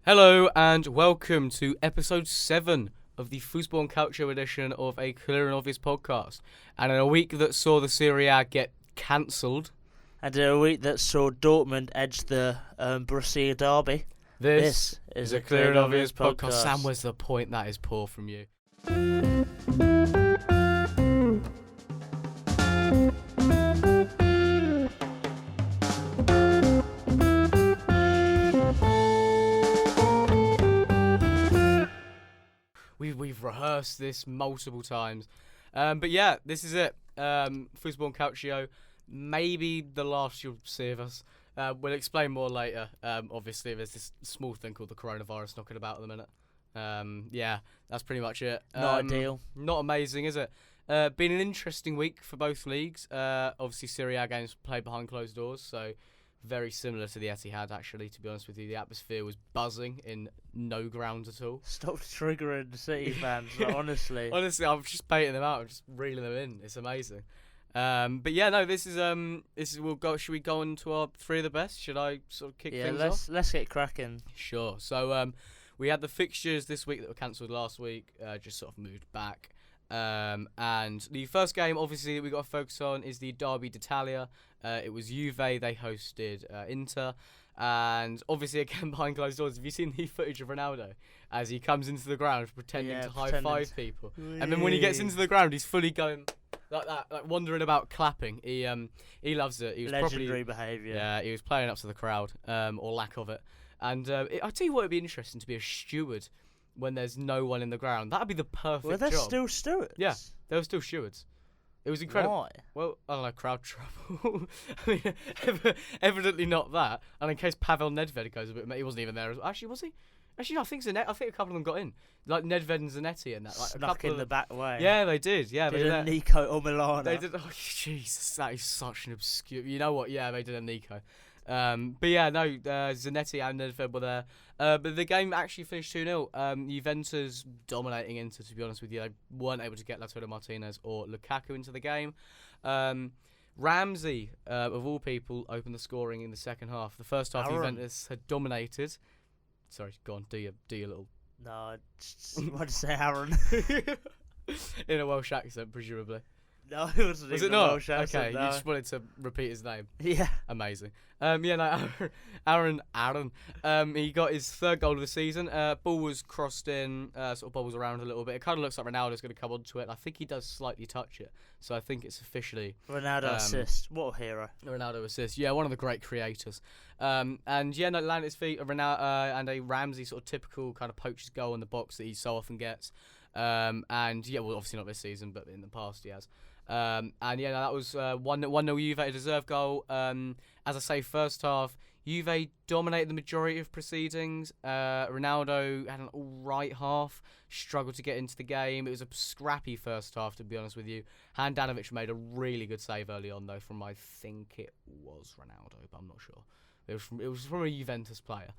Hello and welcome to episode 7 of the Fussball Calcio edition of a Clear and Obvious podcast. And in a week that saw the Serie A get cancelled, And in a week that saw Dortmund edge the Borussia derby, this is a Clear and Obvious podcast. Sam, where's the point? That is poor from you. We've rehearsed this multiple times. But yeah, this is it. Fussball Calcio, maybe the last you'll see of us. We'll explain more later. Obviously, there's this small thing called the coronavirus knocking about at the minute. Yeah, that's pretty much it. not ideal. Not amazing, is it? Been an interesting week for both leagues. Obviously, Serie A games played behind closed doors, so very similar to the Etihad, actually, to be honest with you. The atmosphere was buzzing in no grounds at all. Stop triggering the City fans, like, honestly. Honestly, I'm just baiting them out. I'm just reeling them in. It's amazing. But yeah, no, this is we'll go. Should we go on to our three of the best? Should I sort of kick things off? Let's get cracking. Sure. So we had the fixtures this week that were cancelled last week. Just sort of moved back. And the first game, obviously, that we got to focus on is the Derby d'Italia. It was Juve. They hosted Inter. And obviously, again, behind closed doors, have you seen the footage of Ronaldo as he comes into the ground pretending to high-five people? And then when he gets into the ground, he's fully going like that, like wandering about clapping. He loves it. He was legendary behaviour. Yeah, he was playing up to the crowd, or lack of it. And I tell you what, it'd be interesting to be a steward when there's no one in the ground. That'd be the perfect job. Well, they're still stewards. Yeah, they were still stewards. It was incredible. Why? Well, I don't know, crowd trouble. I mean, evidently not that. And in case Pavel Nedved goes a bit, he wasn't even there. Actually, was he? Actually, no, I think I think a couple of them got in, like Nedved and Zanetti and that. Like Snuck in the back way. Yeah, they did. Yeah, they did a Nico or Milano. They did. Oh, Jesus, that is such an obscure. You know what? Yeah, they did a Nico. But yeah, no, Zanetti and Nedved were there. But the game actually finished 2-0. Juventus dominating Inter, to be honest with you. They weren't able to get Lautaro Martinez or Lukaku into the game. Ramsey, of all people, opened the scoring in the second half. The first half, Juventus had dominated. Sorry, go on, do your little... No, I just wanted to say Aaron. In a Welsh accent, presumably. No, it wasn't. Was it not? Okay, no. You just wanted to repeat his name. Yeah. Amazing. Yeah, no, Aaron. He got his third goal of the season. Ball was crossed in, sort of bobbles around a little bit. It kind of looks like Ronaldo's going to come onto it. I think he does slightly touch it, so I think it's officially Ronaldo assist. What a hero! Ronaldo assist. Yeah, one of the great creators. And yeah, no, landed his feet. Ronaldo and a Ramsey sort of typical kind of poacher's goal in the box that he so often gets. And yeah, well, obviously not this season, but in the past he has. And yeah, that was 1-0 Juve, a deserved goal. As I say, first half, Juve dominated the majority of proceedings. Ronaldo had an alright half, struggled to get into the game. It was a scrappy first half, to be honest with you. Handanovic made a really good save early on, though, from I think it was Ronaldo, but I'm not sure. It was from a Juventus player.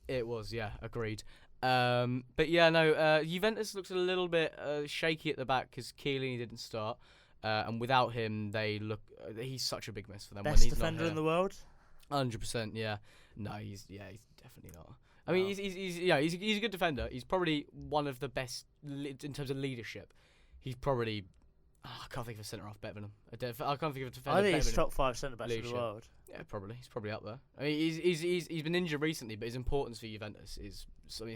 It was, yeah, agreed. But yeah, no, Juventus looks a little bit shaky at the back because Chiellini didn't start, and without him, he's such a big miss for them. Best when he's defender not in the world. 100%, yeah. No, he's definitely not. I mean, he's a good defender. He's probably one of the best in terms of leadership. He's probably. I can't think of a centre half better than him. I can't think of a defender. I think he's top 5 centre backs in the world. Yeah, probably. He's probably up there. I mean, he's been injured recently, but his importance for Juventus is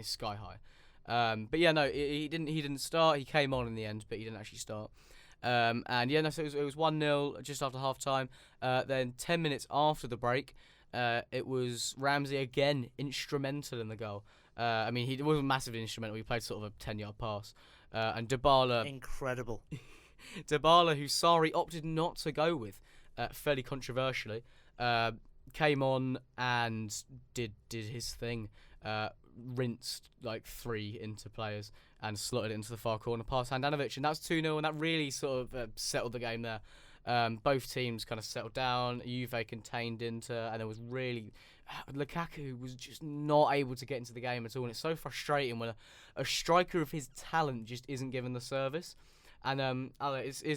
sky high. But yeah, no, he didn't start. He came on in the end, but he didn't actually start. And yeah, no, so it was 1-0 just after half time. Then 10 minutes after the break, it was Ramsey again instrumental in the goal. I mean, he wasn't massively instrumental. He played sort of a 10-yard pass, and Dybala. Incredible. Dybala, who Sarri opted not to go with, fairly controversially, came on and did his thing. Rinsed like 3 Inter players and slotted it into the far corner past Handanovic, and that's 2-0, and that really sort of settled the game there. Both teams kind of settled down. Juve contained Inter, and there was really Lukaku was just not able to get into the game at all, and it's so frustrating when a striker of his talent just isn't given the service. And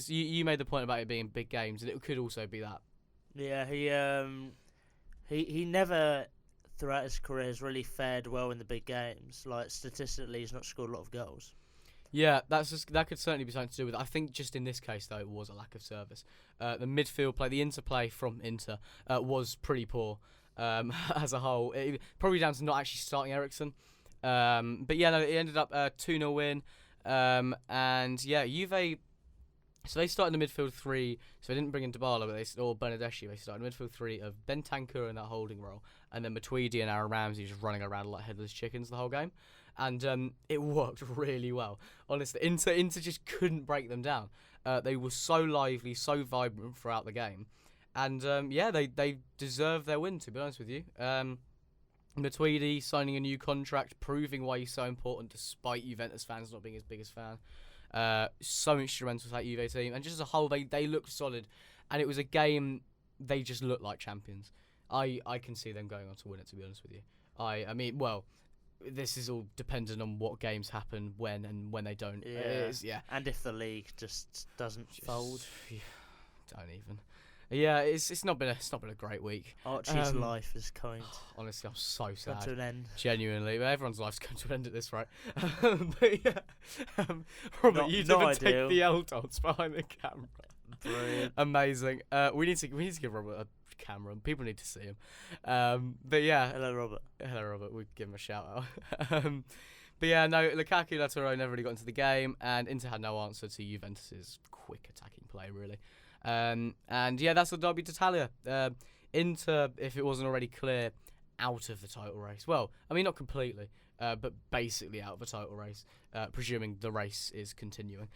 you made the point about it being big games, and it could also be that. Yeah, he never throughout his career has really fared well in the big games. Like, statistically, he's not scored a lot of goals. Yeah, that could certainly be something to do with it. I think just in this case, though, it was a lack of service. The midfield play, the interplay from Inter was pretty poor as a whole. Probably down to not actually starting Eriksen. But yeah, no, it ended up 2-0 win. And yeah, Juve. So they started in the midfield three. So they didn't bring in Dybala, or Bernardeschi. They started in the midfield three of Bentancur in that holding role, and then Matuidi and Aaron Ramsey just running around like headless chickens the whole game. And it worked really well. Honestly, Inter just couldn't break them down. They were so lively, so vibrant throughout the game, and they deserved their win. To be honest with you, Matuidi signing a new contract, proving why he's so important, despite Juventus fans not being his biggest fan. So instrumental to that Juve team, and just as a whole, they looked solid, and it was a game they just looked like champions. I can see them going on to win it. To be honest with you, I mean, well. This is all dependent on what games happen when and when they don't. Yeah. And if the league just doesn't fold. Don't even. Yeah, it's not been a great week. Archie's life is kind. Honestly, I'm so sad. Come to an end. Genuinely, everyone's life's come to an end at this rate. But yeah, Robert, you didn't take the L dots behind the camera. Brilliant. Amazing. We need to give Robert a camera. People need to see him. But yeah. Hello, Robert. We'd give him a shout out. But yeah, no, Lukaku, Lautaro never really got into the game, and Inter had no answer to Juventus's quick attacking play, really. And yeah, that's the derby d'Italia. Inter, if it wasn't already clear, out of the title race. Well, I mean, not completely, but basically out of the title race, presuming the race is continuing.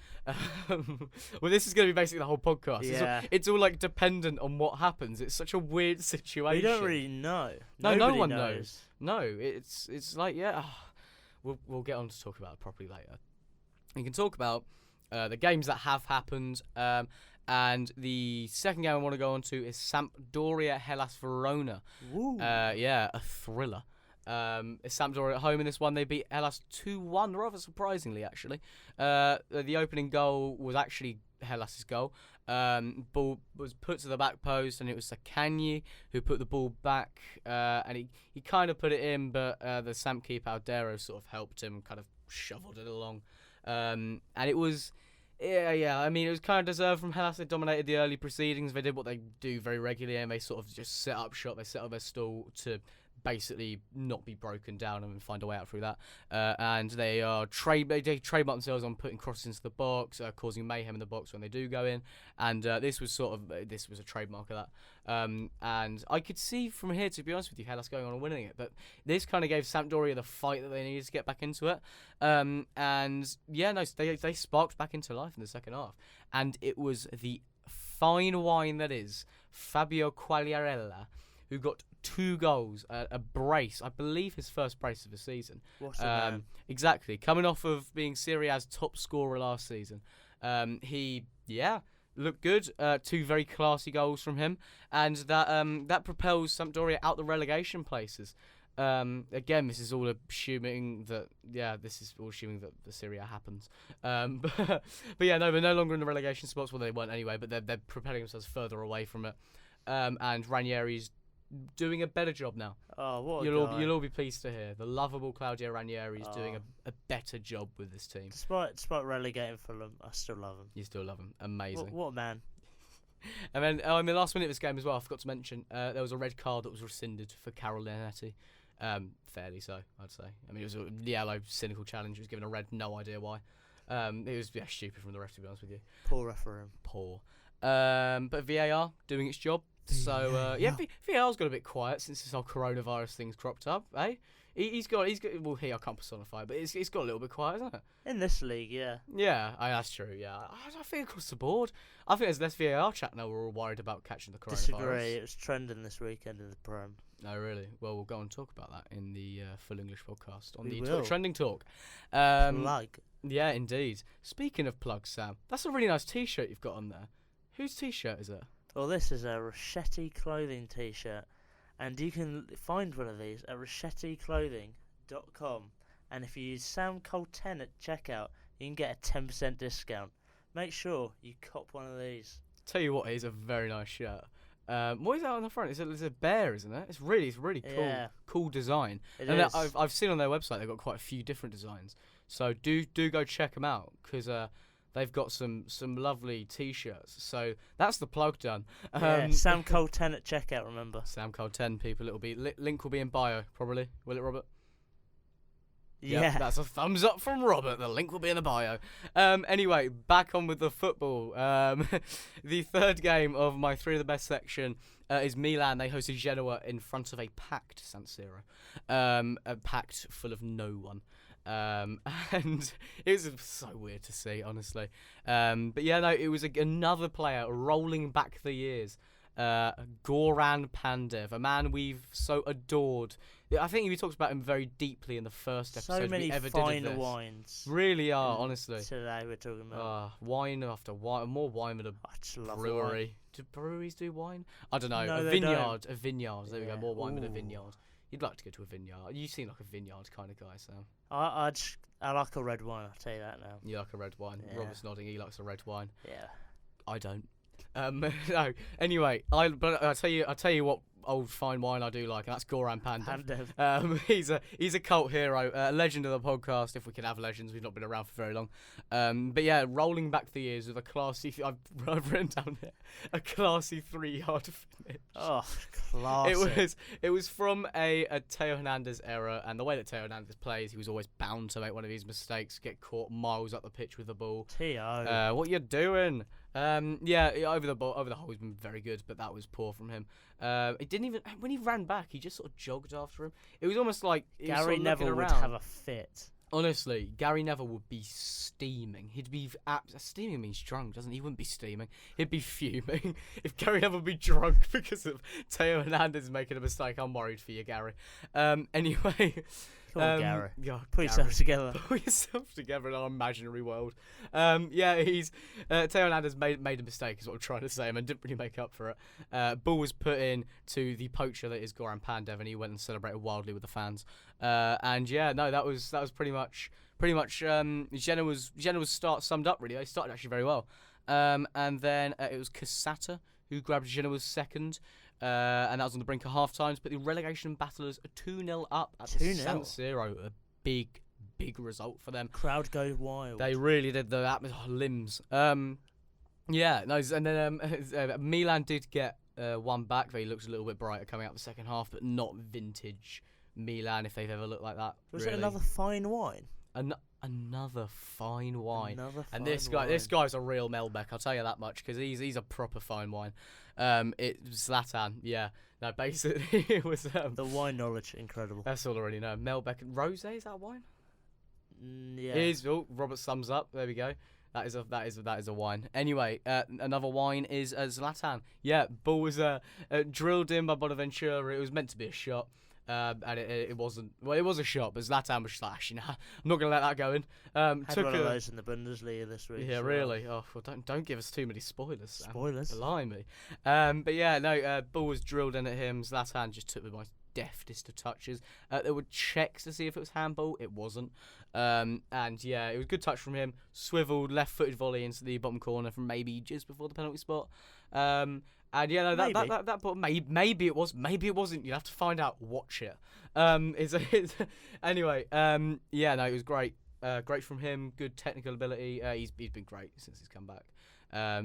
Well, this is going to be basically the whole podcast. Yeah. It's all like dependent on what happens. It's such a weird situation. We don't really know. No one knows. No, it's like, yeah, we'll get on to talk about it properly later. We can talk about the games that have happened. And the second game I want to go on to is Sampdoria Hellas Verona. Yeah, a thriller. Sampdoria at home in this one. They beat Hellas 2-1, rather surprisingly, actually. The opening goal was actually Hellas' goal. Ball was put to the back post, and it was Sakanye who put the ball back. And he kind of put it in, but the Samp keeper Aldero sort of helped him, kind of shoveled it along. And it was... Yeah. I mean, it was kind of deserved from Hellas. They dominated the early proceedings. They did what they do very regularly, and they sort of just set up shop. They set up their stall to basically not be broken down and find a way out through that. And they trademark themselves on putting crosses into the box, causing mayhem in the box when they do go in. And this was a trademark of that. And I could see from here, to be honest with you, Hellas going on and winning it. But this kind of gave Sampdoria the fight that they needed to get back into it. And yeah, no, they sparked back into life in the second half. And it was the fine wine that is Fabio Quagliarella who got 2 goals, a brace, I believe his first brace of the season. What's the man? Exactly, coming off of being Serie A's top scorer last season. He looked good. 2 very classy goals from him, and that propels Sampdoria out the relegation places. Again, this is all assuming that the Serie A happens. But yeah, no, they're no longer in the relegation spots. Well, they weren't anyway, but they're propelling themselves further away from it. And Ranieri's doing a better job now. Oh, what a you'll guy. You'll all be pleased to hear. The lovable Claudio Ranieri is doing a better job with this team. Despite relegating Fulham, I still love him. You still love him. Amazing. What a man. And then in the last minute of this game as well, I forgot to mention, there was a red card that was rescinded for Carol Leonetti. Fairly so, I'd say. I mean, it was a yellow, cynical challenge. He was given a red, no idea why. It was stupid from the ref, to be honest with you. Poor referee. Poor. But VAR doing its job. So VAR's got a bit quiet since this whole coronavirus thing's cropped up, eh? He's got. Well, I can't personify it, but it's got a little bit quiet, isn't it? In this league, yeah. Yeah, that's true. Yeah, I think across the board, I think there's less VAR chat now. We're all worried about catching the coronavirus. Disagree. It was trending this weekend in the Prem. No, really. Well, we'll go and talk about that in the Full English podcast on We the will. Trending Talk. Plug. Yeah, indeed. Speaking of plugs, Sam, that's a really nice T-shirt you've got on there. Whose T-shirt is it? Well, this is a Rochetti clothing T-shirt, and you can find one of these at rochetticlothing.com. And if you use SamCole10 at checkout, you can get a 10% discount. Make sure you cop one of these. Tell you what, it is a very nice shirt. What is that on the front? It's a bear, isn't it? It's really cool. Yeah. Cool design. It And is. I've seen on their website they've got quite a few different designs. So do go check them out because they've got some lovely T-shirts. So that's the plug done. Yeah, Sam Cole 10 at checkout. Remember. Sam Cole 10 people. It'll be link will be in bio probably. Will it, Robert? Yeah. Yep, that's a thumbs up from Robert. The link will be in the bio. Anyway, back on with the football. The third game of my 3 of the best section is Milan. They hosted Genoa in front of a packed San Siro. Packed full of no one. And it was so weird to see, honestly. But yeah, no, it was another player rolling back the years. Goran Pandev, a man we've so adored. I think we talked about him very deeply in the first episode we ever did of this. So many fine wines. Really are, honestly. Today we're talking about. Wine after wine, more wine than a I just love brewery. wine. Do breweries do wine? I don't know. No, A they vineyard. don't. A vineyard. There we go. Yeah. More wine than a Ooh. vineyard. You'd like to go to a vineyard. You seem like a vineyard kind of guy, Sam. I like a red wine. I'll tell you that now. You like a red wine. Yeah. Robert's nodding. He likes a red wine. Yeah. I don't. No. Anyway, I'll tell you what old fine wine I do like, and that's Goran Pandev. Pandev. He's a cult hero, a legend of the podcast. If we can have legends, we've not been around for very long. But yeah, rolling back the years with a classy. I've written down here a classy 3-yard finish. Oh, classic. It was from a Teo Hernandez era, and the way that Teo Hernandez plays, he was always bound to make one of his mistakes, get caught miles up the pitch with the ball. T.O. What you doing? Yeah, over the hole, he's been very good, but that was poor from him. It didn't even when he ran back, he just sort of jogged after him. It was almost like he was Gary sort of Neville looking would around. have a fit. Honestly, Gary Neville would be steaming. He'd be steaming means drunk, doesn't he? He wouldn't be steaming. He'd be fuming. If Gary Neville would be drunk because of Teo Hernandez making a mistake, I'm worried for you, Gary. Anyway. Come on, Gary. Yeah, Put yourself together. Put yourself together in our imaginary world. Yeah, he's Teo Hernandez made a mistake, is what I'm trying to say, and didn't really make up for it. Ball was put in to the poacher that is Goran Pandev, and he went and celebrated wildly with the fans. And yeah, no, that was pretty much Genoa's start summed up really. They started actually very well. And then it was Casata who grabbed Genoa's second. And that was on the brink of half times, but the relegation battlers are 2-0 up at the 2-0. San Siro. A big result for them. Crowd go wild. They really did. The limbs. Yeah, no, and then Milan did get one back. They looked a little bit brighter coming out the second half, but not vintage Milan if they've ever looked like that. Was really. it another fine wine? Another fine wine. And This guy's a real Melbeck, I'll tell you that much, because he's a proper fine wine. It's Zlatan, yeah. No, basically it was the wine knowledge, incredible. That's all I already know. Melbeck and Rosé, is that wine? Yeah. It is. Oh, Robert thumbs up. There we go. That is a wine. Anyway, another wine is Zlatan. Yeah, ball was drilled in by Bonaventura. It was meant to be a shot. And it wasn't. Well, it was a shot, but Zlatan was just like, actually, nah, I'm not gonna let that go in. Had one of those in the Bundesliga this week. Yeah, so really. Oh, well, don't give us too many spoilers, Sam. Spoilers. Blimey. But yeah, no. Ball was drilled in at him. Zlatan just took the most deftest of touches. There were checks to see if it was handball. It wasn't. And yeah, it was a good touch from him. Swiveled left-footed volley into the bottom corner from maybe just before the penalty spot. And yeah, no, that but maybe it was, maybe it wasn't. You'll have to find out. Watch it. Anyway, yeah, no, it was great. Great from him. Good technical ability. He's been great since he's come back.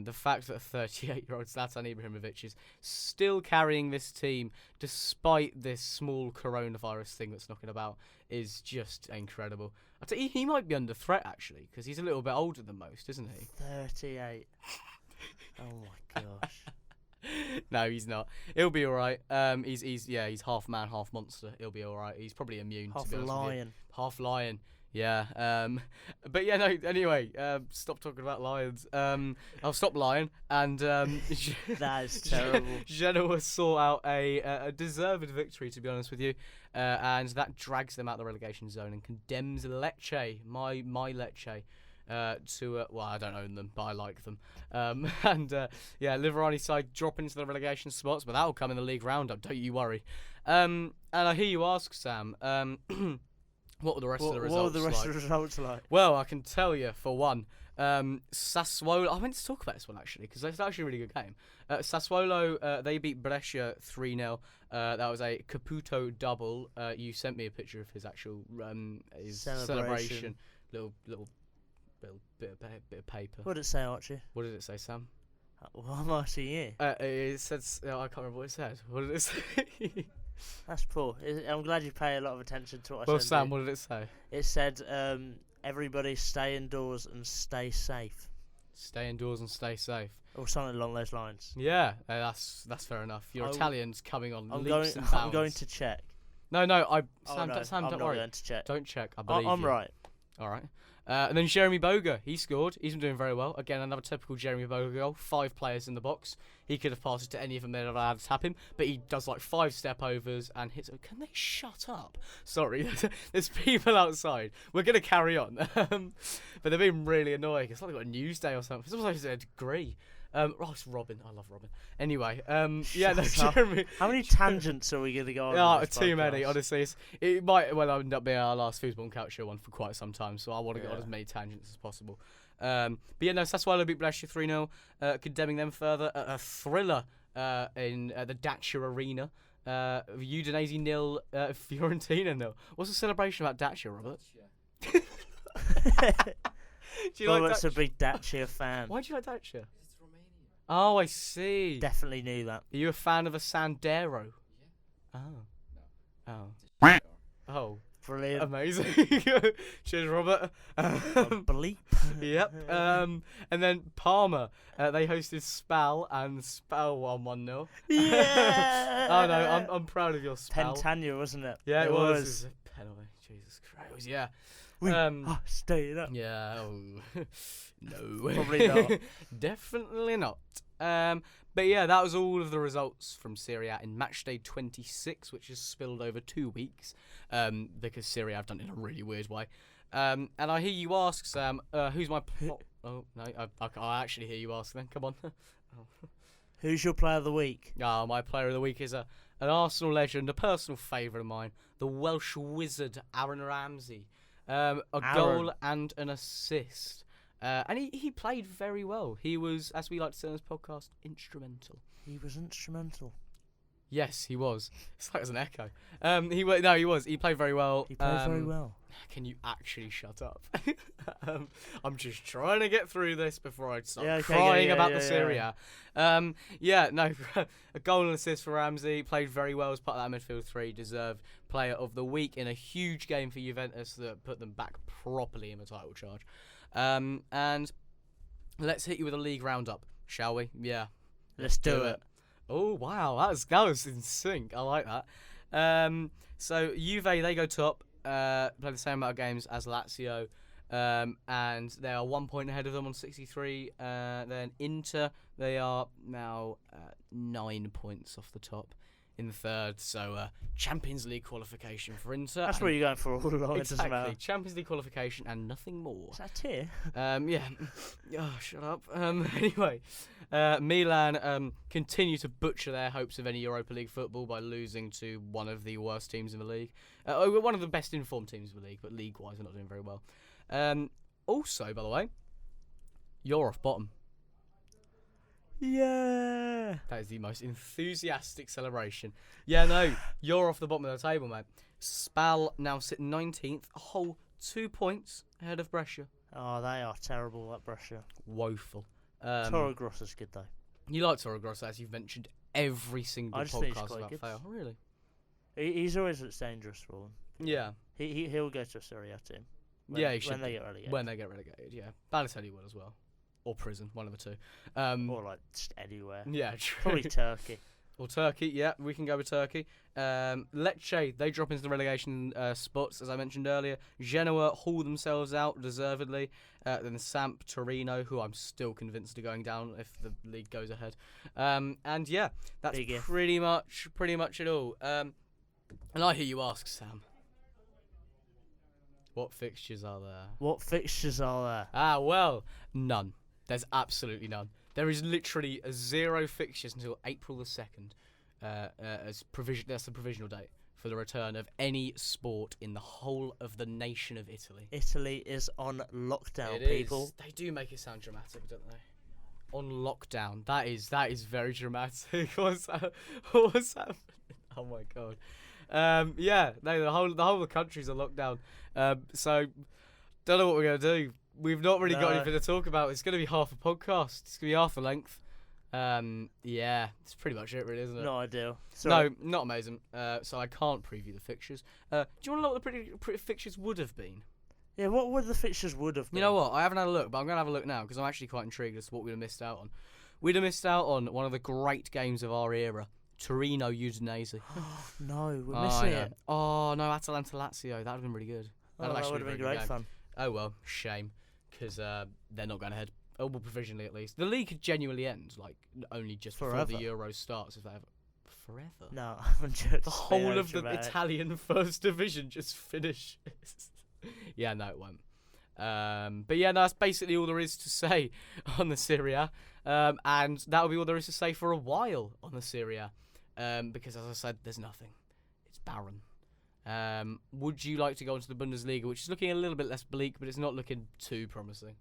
The fact that 38-year-old Zlatan Ibrahimovic is still carrying this team despite this small coronavirus thing that's knocking about is just incredible. I tell you, he might be under threat actually because he's a little bit older than most, isn't he? 38. Oh my gosh. No, he's not. He'll be all right. He's half man, half monster. He'll be all right. He's probably immune. Half to be honest with you. lion. Half lion. Yeah. But yeah, no. Anyway, stop talking about lions. I'll stop lying. And That is terrible. Genoa saw out a deserved victory, to be honest with you, and that drags them out the relegation zone and condemns Lecce, my Lecce. To well, I don't own them, but I like them. And yeah, Liverani's side drop into the relegation spots, but that will come in the league roundup. Don't you worry. And I hear you ask, Sam. What were the rest of the What results were the rest like? of the results like? Well, I can tell you for one. Sassuolo. I meant to talk about this one actually because it's actually a really good game. Sassuolo. They beat Brescia 3-0. That was a Caputo double. You sent me a picture of his actual his celebration. Little bit of paper. What did it say, Archie? What did it say, Sam? Well, I'm asking you. It said. I can't remember what it said. What did it say? That's poor. I'm glad you pay a lot of attention to what I Well, said. Sam, what did it say? It said, everybody stay indoors and stay safe. Stay indoors and stay safe. Or something along those lines. Yeah, that's fair enough. Your Italian's coming on leaps and bounds. I'm going to check. No, Sam, I'm don't not worry. going to check. Don't check. I believe I'm you. right. All right. And then Jeremy Boga, he scored. He's been doing very well. Again, another typical Jeremy Boga goal. 5 players in the box. He could have passed it to any of them that allowed to tap him, but he does like 5 step overs and hits. Can they shut up? Sorry, there's people outside. We're gonna carry on, but they're being really annoying. It's like they've got a news day or something. It's almost like a degree. It's Robin. I love Robin. Anyway, yeah, no, Jeremy. How many tangents are we going to go on? Too many, honestly. It might end up being our last Fussball Calcio one for quite some time, so I want to get on as many tangents as possible. But yeah, no, Sassuolo beat Brescia 3-0, condemning them further. A thriller in the Dacia Arena. Udinese 0, Fiorentina 0. What's the celebration about Dacia, Robert? Do you like Robert's Dacia? a big Dacia fan. Why do you like Dacia? Oh, I see. Definitely knew that. Are you a fan of a Sandero? Yeah. Oh. No. Oh. Brilliant. Amazing. Cheers, Robert. Bleep. Yep. And then Parma. They hosted Spal and Spal won 1-0. Yeah. Oh no, I'm proud of your Spal. Pentania, wasn't it? Yeah, it was. It was a penalty. Jesus Christ. Yeah. We are staying up. Yeah. Oh. No. Probably not. Definitely not. But yeah, that was all of the results from Serie A in matchday 26, which has spilled over 2 weeks, because Serie A have done it in a really weird way. And I hear you ask, Sam, who's my... Oh, no, I actually hear you ask then. Come on. Who's your player of the week? My player of the week is an Arsenal legend, a personal favourite of mine, the Welsh wizard, Aaron Ramsey. Goal and an assist. And he played very well. He was, as we like to say on this podcast, instrumental. He was instrumental. Yes, he was. It's like as an echo. He was. He played very well. He played very well. Can you actually shut up? I'm just trying to get through this before I start crying about the Serie A. A goal and assist for Ramsey. Played very well as part of that midfield 3. Deserved player of the week in a huge game for Juventus that put them back properly in the title charge. And let's hit you with a league roundup, shall we? Yeah. Let's do it. Oh, wow. That was in sync. I like that. So, Juve, they go top. Play the same amount of games as Lazio. And they are 1 point ahead of them on 63. Then Inter, they are now 9 points off the top in the third. So, Champions League qualification for Inter. That's what you're going for all along. Exactly. Champions League qualification and nothing more. Is that tier? Yeah. Oh, shut up. Anyway, Milan continue to butcher their hopes of any Europa League football by losing to one of the worst teams in the league. One of the best informed teams in the league, but league-wise they're not doing very well. Also, by the way, you're off bottom. Yeah. That is the most enthusiastic celebration. Yeah, no, you're off the bottom of the table, mate. Spal now sit 19th, a whole 2 points ahead of Brescia. Oh, they are terrible at Brescia. Woeful. Toro Grosso's good, though. You like Toro Grosso, as you've mentioned every single podcast about Fail. Oh, really? He's always dangerous for them. Yeah. He'll go to a Serie A team. He should. When they get relegated. When they get relegated, yeah. Balotelli will as well. Or prison, one of the two. Or like just anywhere. Yeah, true. Probably Turkey. Or Turkey, yeah, we can go with Turkey. Lecce, they drop into the relegation spots, as I mentioned earlier. Genoa haul themselves out, deservedly. Then Samp, Torino, who I'm still convinced are going down if the league goes ahead. And yeah, that's pretty much it all. And I hear you ask, Sam, what fixtures are there? Well, none. There's absolutely none. There is literally 0 fixtures until April the 2nd. That's the provisional date for the return of any sport in the whole of the nation of Italy. Italy is on lockdown, It people. is. They do make it sound dramatic, don't they? On lockdown. That is very dramatic. What's happening? Oh my god. Yeah, no, the whole of the country's on lockdown. So don't know what we're gonna do. We've not really got anything to talk about. It's gonna be half a podcast. It's gonna be half the length. Yeah, it's pretty much it, really, isn't it? No idea. No, not amazing. So I can't preview the fixtures. Do you want to know what the pretty fixtures would have been? Yeah, what would the fixtures would have been? You know what? I haven't had a look, but I'm going to have a look now because I'm actually quite intrigued as to what we'd have missed out on. We'd have missed out on one of the great games of our era, Torino Udinese. No, we're missing it. Oh, no, Atalanta Lazio. That would have been really good. That would have been great fun. Oh, well, shame, because they're not going ahead. Oh, well, provisionally at least. The league could genuinely end, like, only just before the Euros starts, if they ever. Forever? No, I'm just the whole of the Italian First Division just finishes. Yeah, no, it won't. But yeah, no, that's basically all there is to say on the Serie A. And that'll be all there is to say for a while on the Serie A. Because, as I said, there's nothing. It's barren. Would you like to go into the Bundesliga, which is looking a little bit less bleak, but it's not looking too promising?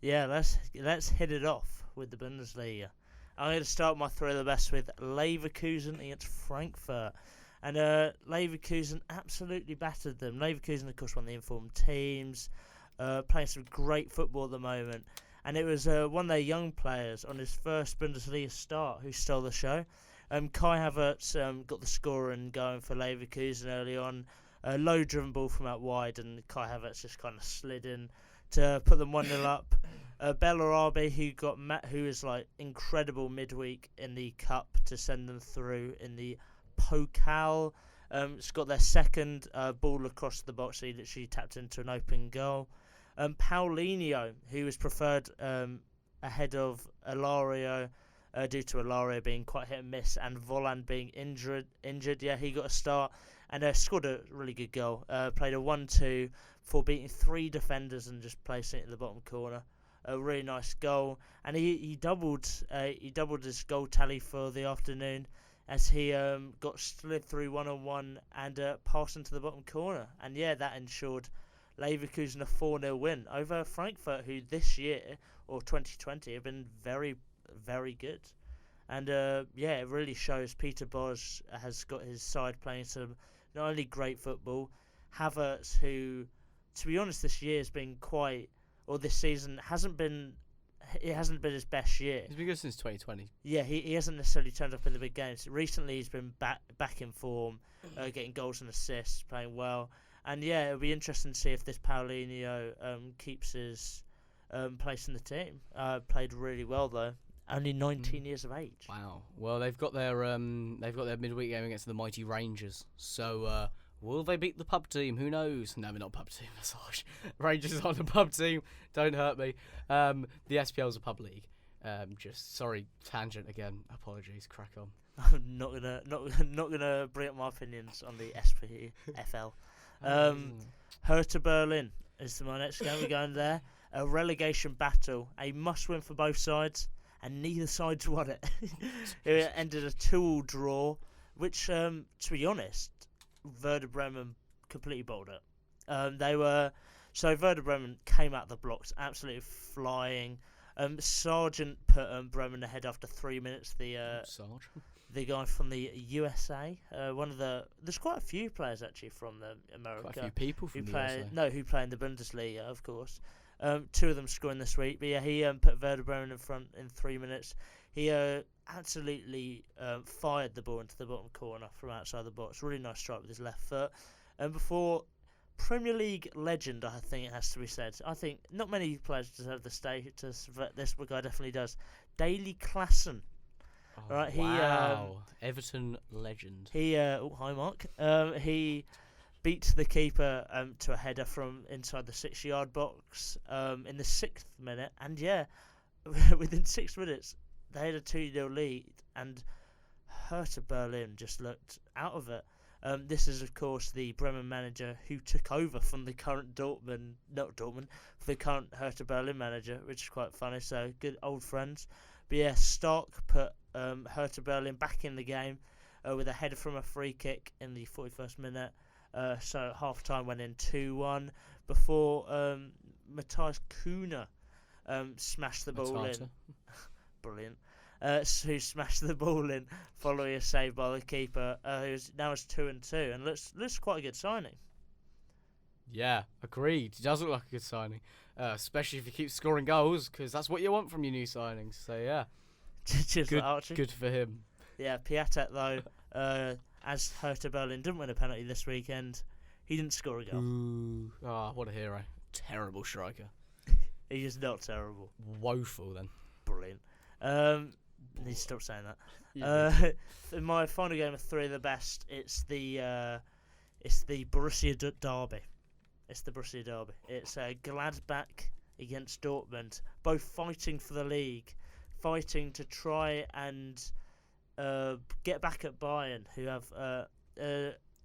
Yeah, let's hit it off with the Bundesliga. I'm going to start my three of the best with Leverkusen against Frankfurt. And Leverkusen absolutely battered them. Leverkusen, of course, one of the informed teams, playing some great football at the moment. And it was one of their young players on his first Bundesliga start who stole the show. Kai Havertz got the scoring going for Leverkusen early on. Low driven ball from out wide, and Kai Havertz just kind of slid in to put them 1-0 up. Bellarabi, who is like incredible midweek in the cup to send them through in the Pokal. It's got their second ball across the box, so he literally tapped into an open goal. Paulinho, who was preferred ahead of Ilario due to Ilario being quite hit and miss and Volland being injured. Yeah, he got a start and scored a really good goal. Played a 1-2 for beating 3 defenders and just placing it in the bottom corner. A really nice goal, and he doubled his goal tally for the afternoon as he got slid through 1-on-1 and passed into the bottom corner. And yeah, that ensured Leverkusen a 4-0 win over Frankfurt, who this year, or 2020, have been very, very good. And yeah, it really shows Peter Bosz has got his side playing some not only great football. Havertz, who, to be honest, this year has been this season hasn't been his best year. He's been good since 2020. Yeah, he hasn't necessarily turned up in the big games. Recently, he's been back in form, getting goals and assists, playing well. And yeah, it'll be interesting to see if this Paulinho keeps his place in the team. Played really well though. Only 19 years of age. Wow. Well, they've got their midweek game against the mighty Rangers. So will they beat the pub team? Who knows? No, they're not pub team. That's harsh. Rangers aren't a pub team. Don't hurt me. The SPL's a pub league. Sorry, tangent again. Apologies. Crack on. I'm not gonna bring up my opinions on the SPFL. Hertha Berlin is my next game. We're going there. A relegation battle, a must-win for both sides, and neither side's won it. It ended a 2-2 draw, which, to be honest, Werder Bremen completely bowled it. Werder Bremen came out the blocks absolutely flying. Sargent put Bremen ahead after 3 minutes. The guy from the USA, there's quite a few players actually from America. Quite a few people from the USA. Who play in the Bundesliga, of course. 2 of them scoring this week, but yeah, he put Werder Bremen in front in 3 minutes. He absolutely fired the ball into the bottom corner from outside the box. Really nice strike with his left foot. And before Premier League legend, I think it has to be said. I think not many players deserve the status, but this guy definitely does. Daley Klassen. Oh, right, wow. Everton legend. Hi Mark. He beat the keeper to a header from inside the 6-yard box in the 6th minute, and yeah, within 6 minutes they had a 2-0 lead, and Hertha Berlin just looked out of it. This is, of course, the Bremen manager who took over from the current the current Hertha Berlin manager, which is quite funny. So good old friends. But yeah, Stark put Hertha Berlin back in the game. with a header from a free kick in the 41st minute. So half time went in 2-1 before Matthias Kuna smashed the ball in. Brilliant. Who smashed the ball in following a save by the keeper, who's now is 2-2 and looks quite a good signing. Yeah, agreed. He does look like a good signing, especially if he keeps scoring goals, because that's what you want from your new signings. So yeah, good for him. Yeah, Piatek though, as Hertha Berlin didn't win a penalty this weekend, he didn't score a goal. Ooh, what a hero! Terrible striker. He is not terrible. Woeful then. Brilliant. Need to stop saying that. Yeah. In my final game of 3 of the best, it's the Borussia Derby. It's the Borussia Derby. It's Gladbach against Dortmund, both fighting for the league, fighting to try and get back at Bayern, who have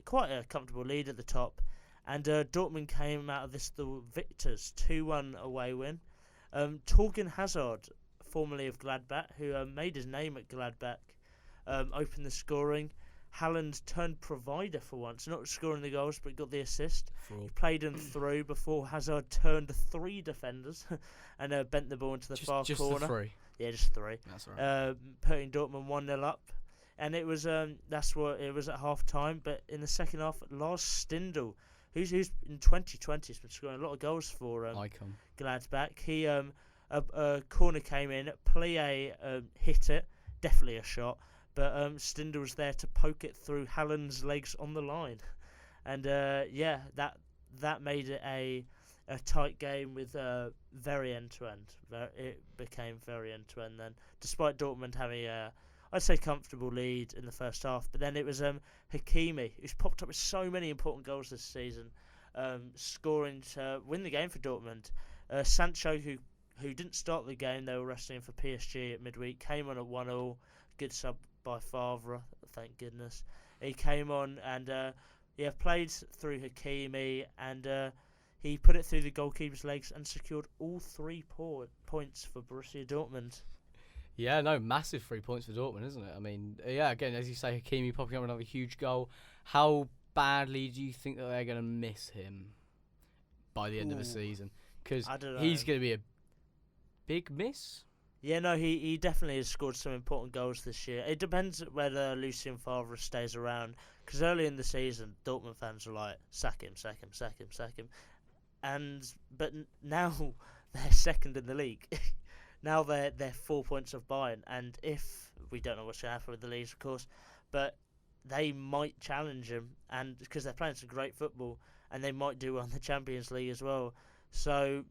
quite a comfortable lead at the top. And Dortmund came out of this the victors, 2-1 away win. Torgan Hazard, formerly of Gladbach, who made his name at Gladbach, opened the scoring. Haaland turned provider for once, not scoring the goals, but got the assist. He played him through before Hazard turned 3 defenders and bent the ball into the far corner. Just 3? Yeah, just 3. That's right. Putting Dortmund 1-0 up. And it was that's what it was at half time. But in the second half, Lars Stindl, who's in 2020 has been scoring a lot of goals for Icon. Gladbach. He a corner came in, Plie hit it, definitely a shot. But Stindl was there to poke it through Haaland's legs on the line, and that made it a tight game with very end to end. It became very end to end then, despite Dortmund having I'd say comfortable lead in the first half. But then it was Hakimi, who's popped up with so many important goals this season, scoring to win the game for Dortmund. Sancho, who didn't start the game, they were resting him for PSG at midweek, came on at 1-1. Good sub by Favre, thank goodness. He came on and played through Hakimi, and he put it through the goalkeeper's legs and secured all 3 points for Borussia Dortmund. Yeah, no, massive 3 points for Dortmund, isn't it? I mean, yeah, again, as you say, Hakimi popping up another huge goal. How badly do you think that they're going to miss him by the end of the season? Because he's going to be a big miss. Yeah, no, he definitely has scored some important goals this year. It depends whether Lucien Favre stays around, because early in the season, Dortmund fans were like, sack him. But now they're second in the league. Now they're 4 points off Bayern, and if we don't know what's going to happen with the leagues, of course, but they might challenge him, and because they're playing some great football, and they might do well in the Champions League as well. So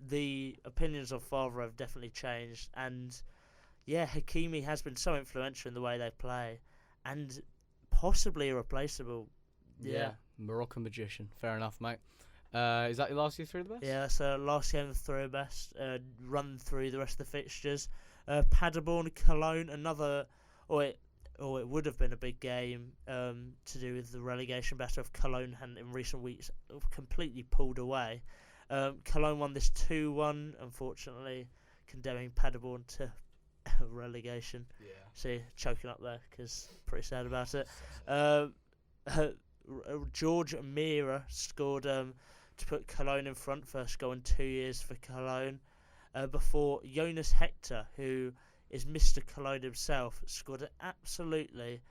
the opinions of Favre have definitely changed, and yeah, Hakimi has been so influential in the way they play, and possibly irreplaceable. Yeah, Moroccan magician. Fair enough, mate. Is that your last year 3 of the best? Yeah, that's last game of 3 of the best. Run through the rest of the fixtures. Paderborn, Cologne, it would have been a big game to do with the relegation battle of Cologne, and in recent weeks completely pulled away. Cologne won this 2-1, unfortunately, condemning Paderborn to relegation. Yeah. See, choking up there because pretty sad about it. George Mira scored to put Cologne in front, first goal in 2 years for Cologne, before Jonas Hector, who is Mr. Cologne himself, scored it absolutely.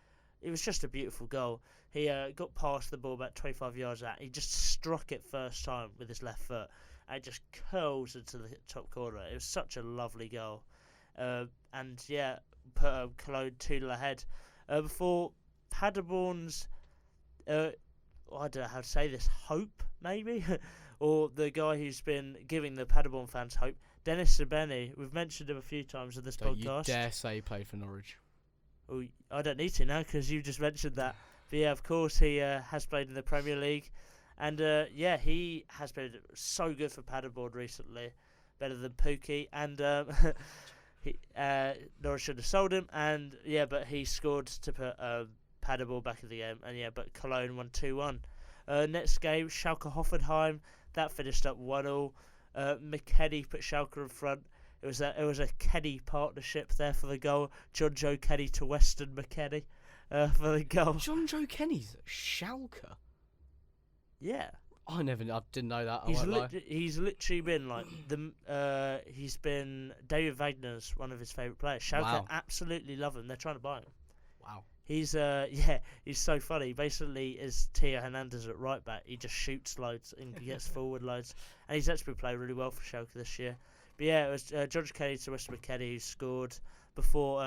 It was just a beautiful goal. He got past the ball about 25 yards out. He just struck it first time with his left foot, and it just curls into the top corner. It was such a lovely goal. And yeah, put Cologne 2-0 ahead. Before Paderborn's, I don't know how to say this, hope, maybe? Or the guy who's been giving the Paderborn fans hope, Dennis Sabeni. We've mentioned him a few times in this podcast. You dare say he played for Norwich? Well, I don't need to now because you just mentioned that. But yeah, of course, he has played in the Premier League. And he has been so good for Paderborn recently. Better than Pookie. And Norwich should have sold him. And but he scored to put Paderborn back in the game. And but Cologne won 2-1. Next game, Schalke Hoffenheim. That finished up 1-1. McKennie put Schalke in front. It was a Kenny partnership there for the goal. John Joe Kenny to Weston McKennie. for the goal. John Joe Kenny's at Schalke. Yeah. I didn't know that. I won't lie. He's literally been like he's been David Wagner's one of his favourite players. Schalke absolutely love him. They're trying to buy him. Wow. He's he's so funny. Basically, is Theo Hernandez at right back. He just shoots loads and gets forward loads, and he's actually played really well for Schalke this year. But yeah, it was George Kelly to West McKennie who scored before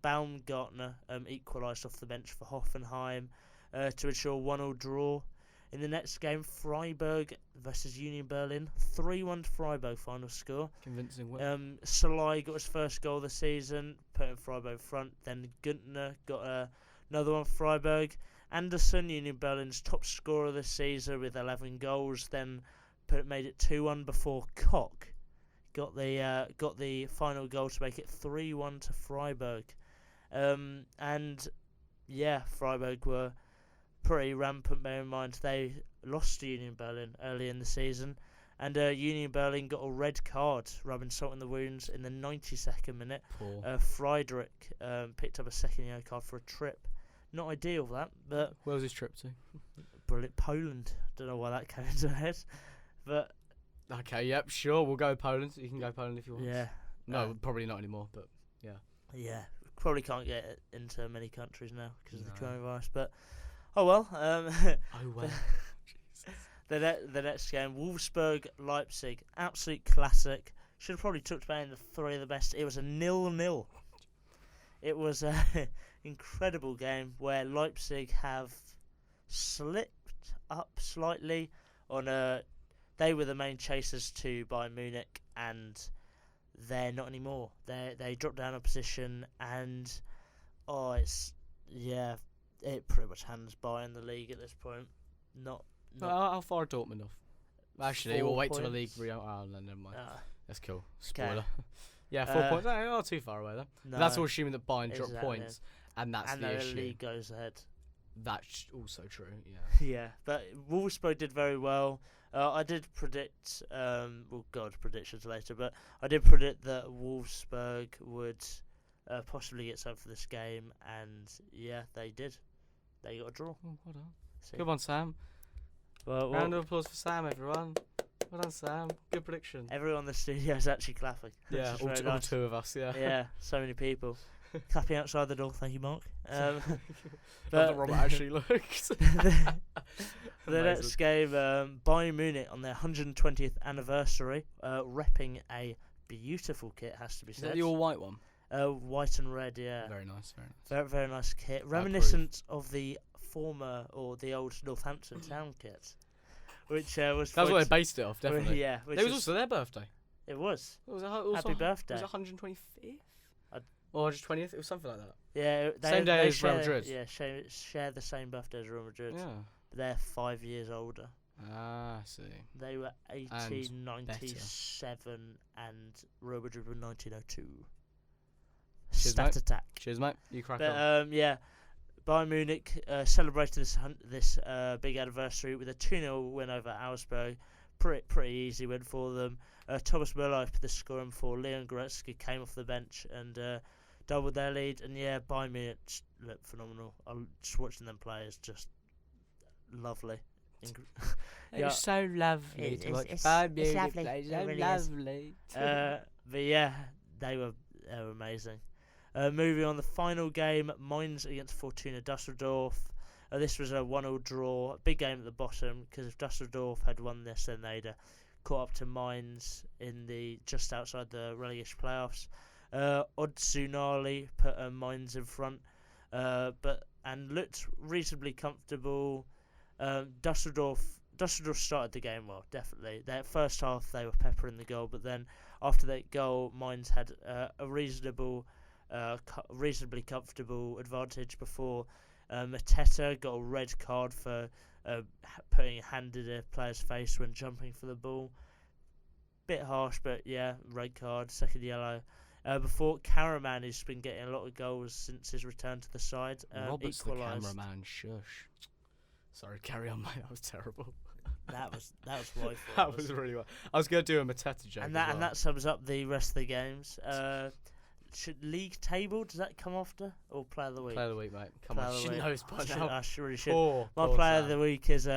Baumgartner equalised off the bench for Hoffenheim to ensure 1-1 draw. In the next game, Freiburg versus Union Berlin, 3-1 to Freiburg final score. Convincing win. Salai got his first goal of the season, putting Freiburg front. Then Günther got another one for Freiburg. Anderson, Union Berlin's top scorer this season with 11 goals. Then made it 2-1 before Koch got the final goal to make it 3-1 to Freiburg. And yeah, Freiburg were pretty rampant. Bear in mind they lost to Union Berlin early in the season, and Union Berlin got a red card, rubbing salt in the wounds in the 92nd minute. Friedrich picked up a second yellow card for a trip. Not ideal that, but where was his trip to? Brilliant, Poland. Don't know why that came into my head, but okay, yep, sure, we'll go Poland. You can go Poland if you want. Yeah. No, probably not anymore, but yeah. Yeah, probably can't get it into many countries now because of the coronavirus, but oh well. Oh well. The next game, Wolfsburg-Leipzig, absolute classic. Should have probably talked about in the three of the best. It was a 0-0. It was an incredible game where Leipzig have slipped up slightly on they were the main chasers to Bayern Munich, and they're not anymore. They dropped down a position, and it pretty much hands Bayern the league at this point. Not how far are Dortmund off? Actually, we'll wait till the league. points. Oh, no, never mind. That's cool. Spoiler. Okay. Yeah, 4 points. Not too far away though. No, That's all assuming that Bayern drop exactly. points, and that's and the the issue. league goes ahead. That's also true. Yeah. Yeah, but Wolfsburg did very well. I did predict, predictions later, but I did predict that Wolfsburg would possibly get something for this game, and yeah, they did. They got a draw. Oh, well done. Good one, Sam. Well, round of applause for Sam, everyone. Well done, Sam. Good prediction. Everyone in the studio is actually clapping. Yeah, all nice. two of us. Yeah. Yeah, so many people clapping outside the door. Thank you, Mark. But Robert actually looks. The next game, Bayern Munich on their 120th anniversary, repping a beautiful kit, has to be said. Is that the all-white one? White and red, yeah. Very nice, very nice. Very, very nice kit. Reminiscent of the former, or the old Northampton Town kit. Which was... That's what they based it off, definitely. Yeah. It was also their birthday. It was. It was also Happy birthday. Was it 125th? Or just 20th? It was something like that. Yeah. Same day as Real Madrid. Yeah, share the same birthday as Real Madrid. Yeah. They're 5 years older. Ah, I see. They were 1897 and Real Madrid were 1902. Cheers, Stat mate. attack. Cheers, mate. You crack on. Yeah, Bayern Munich celebrated this big anniversary with a 2-0 win over Augsburg. Pretty easy win for them. Thomas Müller put the scoring for Leon Goretzka, came off the bench and doubled their lead. And yeah, Bayern Munich looked phenomenal. Just watching them play is just lovely. It's so lovely to watch Bayern Munich play. So really lovely. But yeah, they were amazing. Moving on, the final game, Mainz against Fortuna Düsseldorf. This was a 1-1 draw. Big game at the bottom, because if Düsseldorf had won this, then they'd caught up to Mainz in the just outside the relegation playoffs. Odsunali put Mainz in front, and looked reasonably comfortable. Düsseldorf started the game well, definitely. Their first half they were peppering the goal, but then after that goal, Mainz had a reasonably comfortable advantage before Mateta got a red card for putting a hand in a player's face when jumping for the ball. Bit harsh, but yeah, red card, second yellow. Before Karaman, who's been getting a lot of goals since his return to the side, Robert's equalised. the cameraman. Shush. Sorry, carry on, mate. That was terrible. That was woeful. That was really well. I was going to do a Mateta joke. And that sums up the rest of the games. league table, does that come after? Or player of the week? Player of the week, mate. Come Player on, of you the should week. know this by now. I really should. Poor My player Sam. of the week is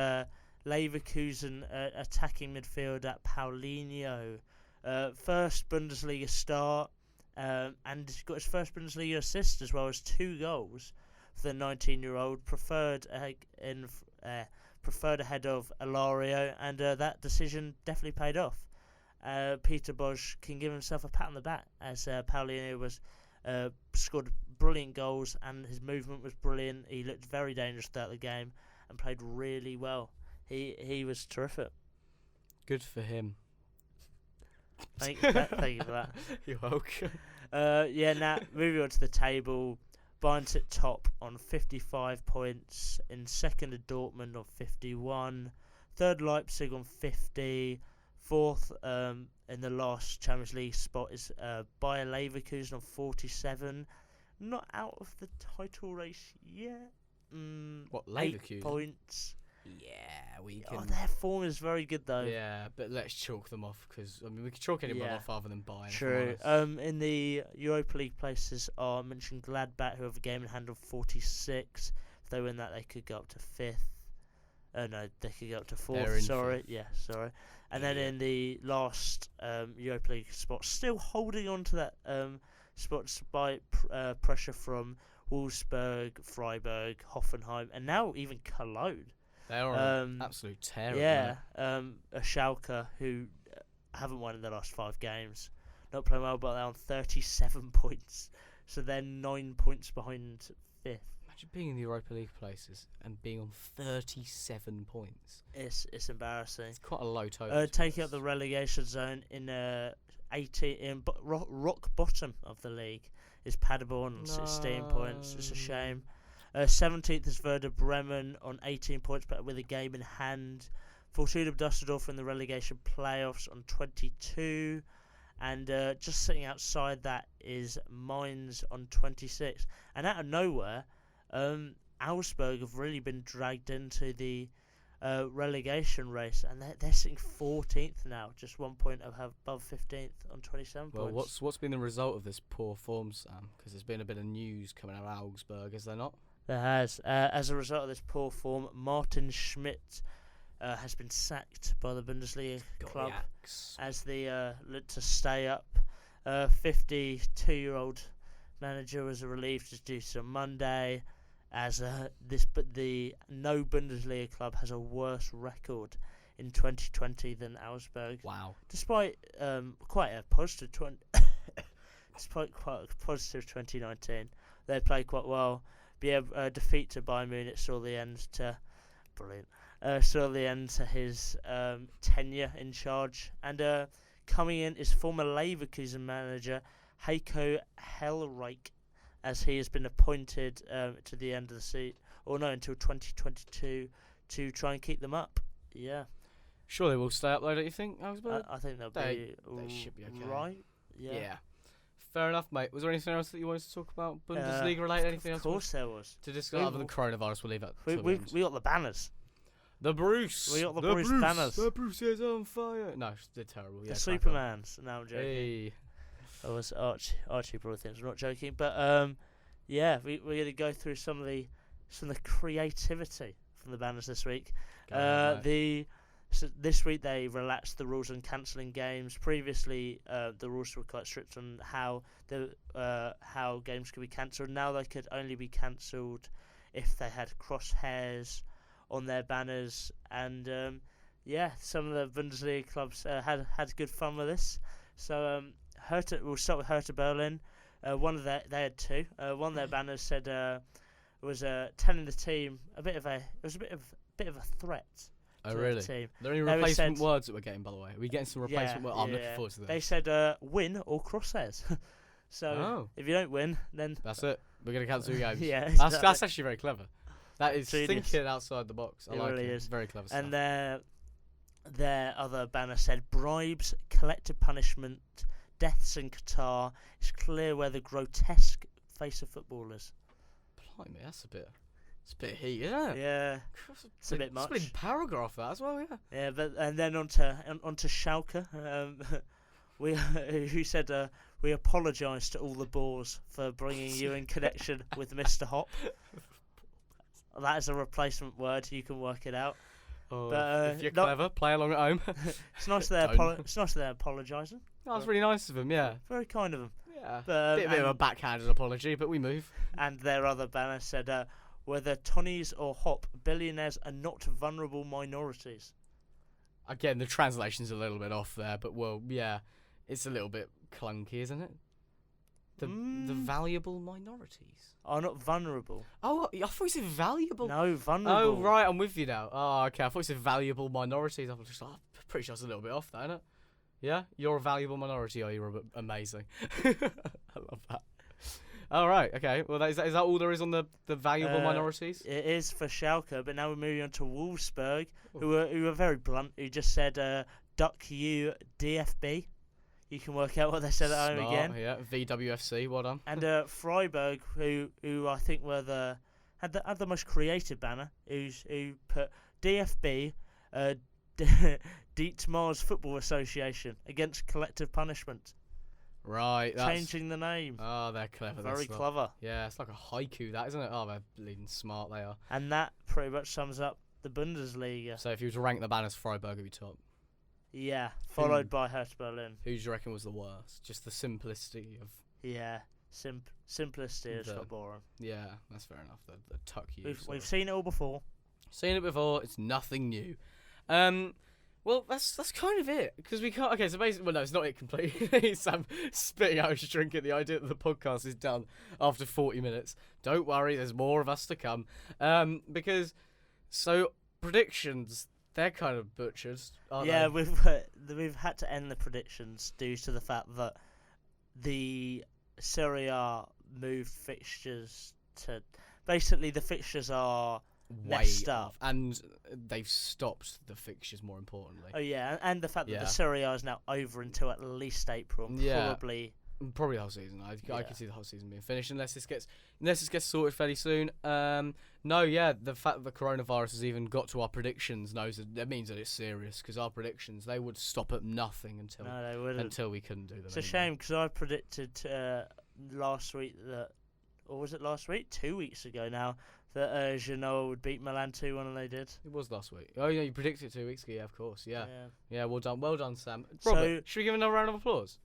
Leverkusen attacking midfielder Paulinho. First Bundesliga start, and he's got his first Bundesliga assist as well as 2 goals for the 19-year-old. Preferred ahead of Alario, and that decision definitely paid off. Peter Bosz can give himself a pat on the back as Paulinho was scored brilliant goals and his movement was brilliant. He looked very dangerous throughout the game and played really well. He was terrific. Good for him. Thank you for that. You're welcome. Now moving on to the table. Bayern's at top on 55 points. In second are Dortmund on 51. Third Leipzig on 50. Fourth in the last Champions League spot is Bayer Leverkusen on 47. Not out of the title race yet. What, 8 Leverkusen? points. Yeah, we can. Oh, their form is very good though. Yeah, but let's chalk them off because we can chalk anyone off other than Bayern. True. In the Europa League places are mentioned Gladbach, who have a game in hand of 46. If they win that, they could go up to 5th. No, they could go up to 4th. Sorry. Yeah, sorry. And then in the last Europa League spot, still holding on to that spot despite pressure from Wolfsburg, Freiburg, Hoffenheim, and now even Cologne. They are on absolute tear. A Schalke who haven't won in the last 5 games. Not playing well, but they're on 37 points. So they're 9 points behind 5th. Imagine being in the Europa League places and being on 37 points. It's embarrassing. It's quite a low total. Taking up the relegation zone in rock bottom of the league is Paderborn on 16 points. It's a shame. 17th is Werder Bremen on 18 points, but with a game in hand. Fortuna Düsseldorf in the relegation playoffs on 22. And just sitting outside that is Mainz on 26. And out of nowhere, Augsburg have really been dragged into the relegation race, and they're sitting 14th now, just 1 point above 15th on 27 points. Well, what's been the result of this poor form, Sam? Because there's been a bit of news coming out of Augsburg, is there not? There has. As a result of this poor form, Martin Schmidt has been sacked by the Bundesliga club as they look to stay up. 52-year-old manager was relieved just due to Monday, as the no Bundesliga club has a worse record in 2020 than Augsburg. Wow! Despite quite a positive 2019, they played quite well. Defeat to Bayern Munich saw the end to his tenure in charge. And coming in is former Leverkusen manager Heiko Hellreich, as he has been appointed to the end of the season, until 2022, to try and keep them up. Yeah. Sure, they will stay up though, don't you think, Augsburg? I think they should be okay. Right. Yeah. Fair enough, mate. Was there anything else that you wanted to talk about? Bundesliga related? Anything else? Of course there was. To discuss other than coronavirus, we'll leave that. We got the banners. The Bruce. We got the Bruce banners. The Bruce is on fire. No, they're terrible. The Supermans. No, I'm joking. Hey. I was Archie probably thinks I'm not joking, but we're gonna go through some of the creativity from the banners this week. This week they relaxed the rules on cancelling games. Previously, the rules were quite strict on how games could be cancelled. Now they could only be cancelled if they had crosshairs on their banners. And some of the Bundesliga clubs had good fun with this. So we'll start with Hertha Berlin. They had 2. One of their banners said was telling the team a bit of a threat. Oh, really? Team. Are there any replacement words that we're getting, by the way? Are we getting some replacement words? I'm looking forward to this. They said win or crosshairs. So if you don't win, then that's it. We're going to cancel your games. Yeah, that's actually very clever. That is thinking outside the box. I like it. It's very clever stuff. And their other banner said bribes, collective punishment, deaths in Qatar. It's clear where the grotesque face of footballers. Blimey, that's a bit heat, isn't it? Yeah, it's a bit much. It's a big paragraph that as well, yeah. Yeah, and then onto Schalke, who said we apologise to all the Boers for bringing you in connection with Mr. Hop. That is a replacement word. You can work it out. Oh, But, if you're clever, play along at home. It's nice they're apologising. Oh, that's really nice of them, yeah. Very kind of them. Yeah. But, bit of a backhanded apology, but we move. And their other banner said, whether Tonnies or Hop, billionaires are not vulnerable minorities. Again, the translation's a little bit off there, but well, yeah, it's a little bit clunky, isn't it? The valuable minorities. Are not vulnerable. Oh, I thought you said valuable. No, vulnerable. Oh, right, I'm with you now. Oh, okay, I thought you said valuable minorities. I was just pretty sure it's a little bit off, though, isn't it? Yeah, you're a valuable minority, are you, Robert? Amazing. I love that. All right, okay. Well, is that all there is on the valuable minorities? It is for Schalke, but now we're moving on to Wolfsburg, who are very blunt, who just said, duck you DFB. You can work out what they said at home again. Yeah, VWFC, well done. And Freiburg, who I think were had the most creative banner, who put DFB, Dietmar's Football Association, against collective punishment. Right, changing the name. Oh, they're clever. Very clever. Yeah, it's like a haiku, that, isn't it? Oh, they're bleeding smart, they are. And that pretty much sums up the Bundesliga. So if you were to rank the banners, Freiburg would be top. Yeah, followed by Hertha Berlin. Who do you reckon was the worst? Just the simplicity of... Yeah, simplicity is got boring. Yeah, that's fair enough. The tuck you. We've seen it all before. Seen it before. It's nothing new. Well, that's kind of it, because we can't... Okay, so basically... Well, no, it's not it completely. Sam spitting out his drink at the idea that the podcast is done after 40 minutes. Don't worry, there's more of us to come. Because... So, predictions... They're kind of butchered, aren't they? we've had to end the predictions due to the fact that the Serie A moved fixtures to... Basically, the fixtures are messed up. And they've stopped the fixtures, more importantly. Oh, yeah, and the fact that the Serie A is now over until at least April. Probably the whole season. I can see the whole season being finished unless this gets sorted fairly soon. The fact that the coronavirus has even got to our predictions that means that it's serious, because our predictions, they would stop at nothing until we couldn't do them. It's a shame, because I predicted last week that, or was it last week? 2 weeks ago now, that Genoa would beat Milan 2-1, and they did. It was last week. Oh yeah, you predicted it 2 weeks ago. Yeah, of course. Yeah. Well done, Sam. Robert, should we give another round of applause?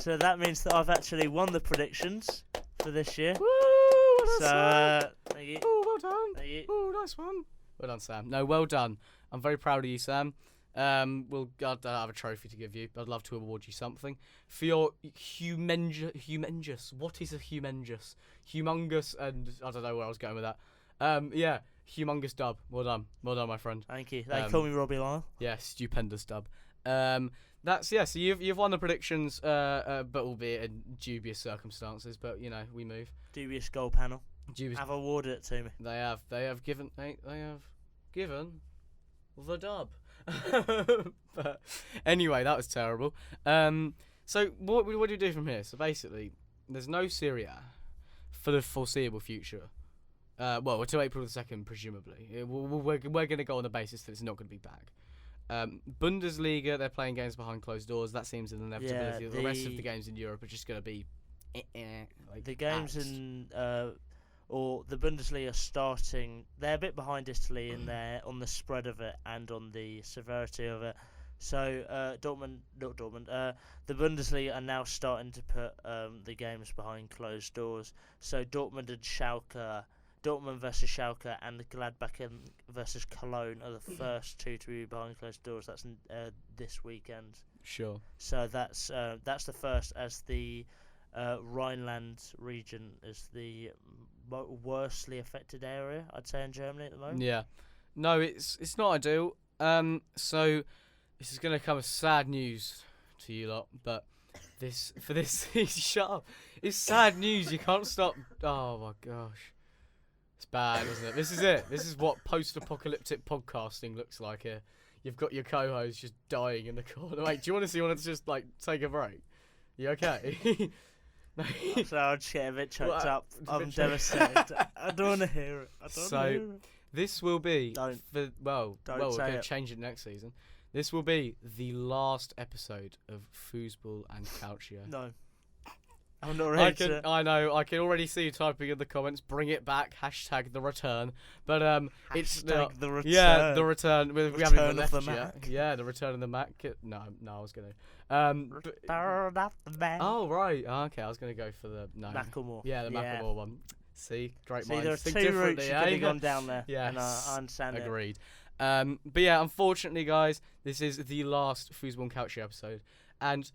So that means that I've actually won the predictions for this year. Woo! Thank you. Oh, well done. Thank you. Oh, nice one. Well done, Sam. No, well done. I'm very proud of you, Sam. I'll have a trophy to give you. I'd love to award you something for your humongous. What is a humongous? Humongous, and I don't know where I was going with that. Humongous dub. Well done, my friend. Thank you. They call me Robbie Lyle. Yeah, stupendous dub. So you've won the predictions, but albeit in dubious circumstances. But we move. Dubious goal panel. Dubious. Have awarded it to me. They have given the dub. But anyway, that was terrible. So what do we do from here? So basically, there's no Serie A for the foreseeable future. Until April the 2nd, presumably. We're going to go on the basis that it's not going to be back. Bundesliga, they're playing games behind closed doors. That seems an inevitability. The rest of the games in Europe are just going to be the games or the Bundesliga starting. They're a bit behind Italy in there on the spread of it and on the severity of it. So the Bundesliga are now starting to put the games behind closed doors. So Dortmund versus Schalke and Gladbach versus Cologne are the first two to be behind closed doors. That's this weekend. Sure. So that's the first, as the Rhineland region is the worstly affected area, I'd say, in Germany at the moment. Yeah. No, it's not ideal. So this is going to come as sad news to you lot, but shut up. It's sad news. You can't stop. Oh my gosh. It's bad, isn't it? This is it. This is what post-apocalyptic podcasting looks like here. You've got your co-host just dying in the corner. Wait, do you want to just take a break? You okay? So I'll just get a bit choked up. I'm devastated. I don't want to hear it. this will be Don't we're say going to it. change it next season. This will be the last episode of Fussball and Calcio. No. I'm not ready to. I know. I can already see you typing in the comments. Bring it back. # the return. But it's Hashtag the return. Yeah, the return. We haven't even Return of left the yet. Mac. Yeah, the return of the Mac. No, I was gonna. Return of the Mac. Oh right. Okay, I was gonna go for the Macklemore. Yeah, the Macklemore one. See, great See, minds there are think two routes differently. you could have gone down there. Yes. And I understand it. Agreed. But yeah, unfortunately, guys, this is the last Fussball Calcio episode, and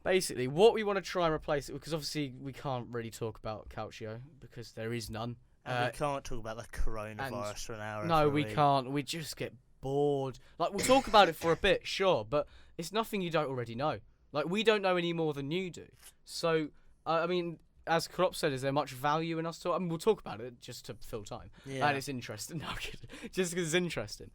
basically, what we want to try and replace it with, because obviously we can't really talk about Calcio because there is none. And we can't talk about the coronavirus for an hour. No, we can't. We just get bored. Like, we'll talk about it for a bit, sure, but it's nothing you don't already know. Like, we don't know any more than you do. So, I mean, as Klopp said, is there much value in us talking? I mean, we'll talk about it just to fill time. Yeah. And it's interesting. No, I'm kidding. Just because it's interesting.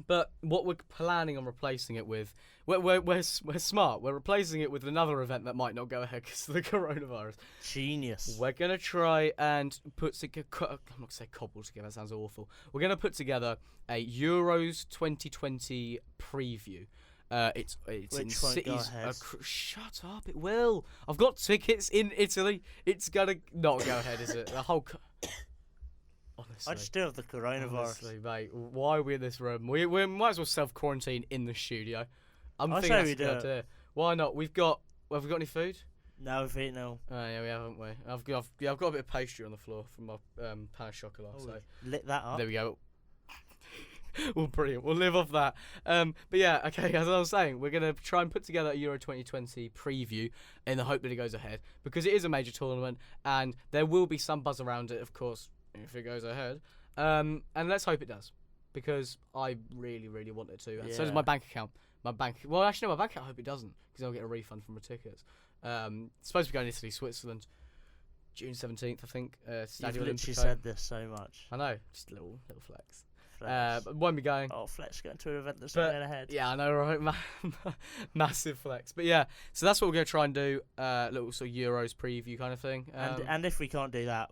But what we're planning on replacing it with, we're smart. We're replacing it with another event that might not go ahead because of the coronavirus. Genius. We're going to try and put together, I'm not going to say cobble together, that sounds awful. We're going to put together a Euros 2020 preview. It's Which in won't cities. go ahead. Shut up! It will. I've got tickets in Italy. It's gonna not go ahead, is it? The whole. Honestly, I just do have the coronavirus. honestly, mate. Why are we in this room? We might as well self quarantine in the studio. I'm I thinking say that's we a good do it. idea. Why not? Have we got any food? No, we've eaten all. Oh yeah, we haven't we? I've got a bit of pastry on the floor from my pain au chocolat. Oh, So lit that up. there we go. Well, brilliant. We'll live off that. But yeah, okay, as I was saying, we're going to try and put together a Euro 2020 preview in the hope that it goes ahead, because it is a major tournament, and there will be some buzz around it, of course, if it goes ahead. And let's hope it does, because I really, really want it to. And so does Yeah. my bank account. Well, actually, no, my bank account, I hope it doesn't, because I'll get a refund from my tickets. Supposed to be going to Italy, Switzerland, June 17th, I think. You've Stadio literally Olimpico. said this so much. I know, just a little flex. Flex. But won't be going. Oh, Flex going to an event that's but- not going ahead. Yeah, I know, right? Massive flex. But yeah, so that's what we're going to try and do. Little sort of Euros preview kind of thing. And if we can't do that,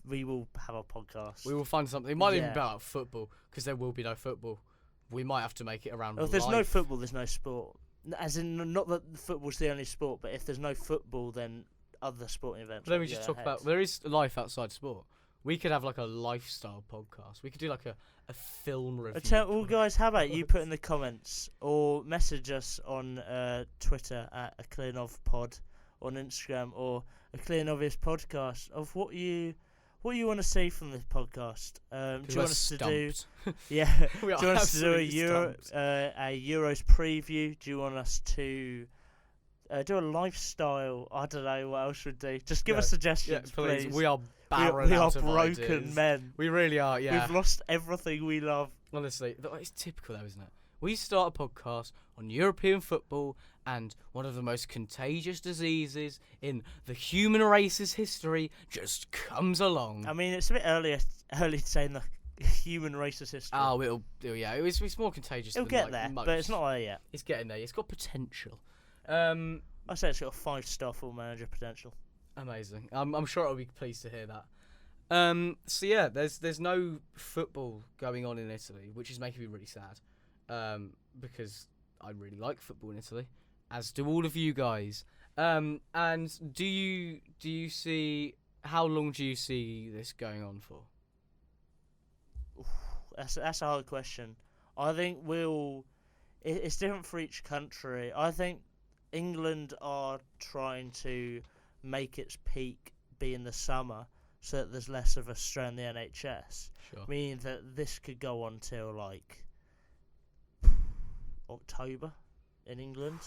we will have a podcast. We will find something. It might even Yeah. be about football, because there will be no football. We might have to make it around Well, if there's no life. football, there's no sport. As in, not that football's the only sport, but if there's no football, then other sporting events. But then we will just go talk ahead. about, there is life outside sport. We could have like a lifestyle podcast. We could do like a film review. Well, guys, how about you put in the comments or message us on Twitter at a Clear Nov Pod, on Instagram, or a Clear Novice Podcast of what you want to see from this podcast. Do you want us to do? Yeah. We Do you are want us to do absolutely stumped. a Euros preview? Do you want us to do a lifestyle? I don't know what else would do. Just give us Yeah, suggestions, please. please. We are barren we are out of broken ideas. men. We really are, yeah. We've lost everything we love. Honestly, it's typical though, isn't it? We start a podcast on European football, and one of the most contagious diseases in the human race's history just comes along. I mean, it's a bit early to say in the human race's history. Oh, yeah. It's more contagious. It'll than, get like, there, most. but it's not there yet. It's getting there. It's got potential. I say it's got a 5-star full manager potential. Amazing. I'm sure I'll be pleased to hear that. So yeah, there's no football going on in Italy, which is making me really sad. Because I really like football in Italy, as do all of you guys. And do you see, how long do you see this going on for? That's a hard question. I think it's different for each country. I think England are trying to make its peak be in the summer, so that there's less of a strain in the NHS. Sure. Meaning that this could go on till like October in England.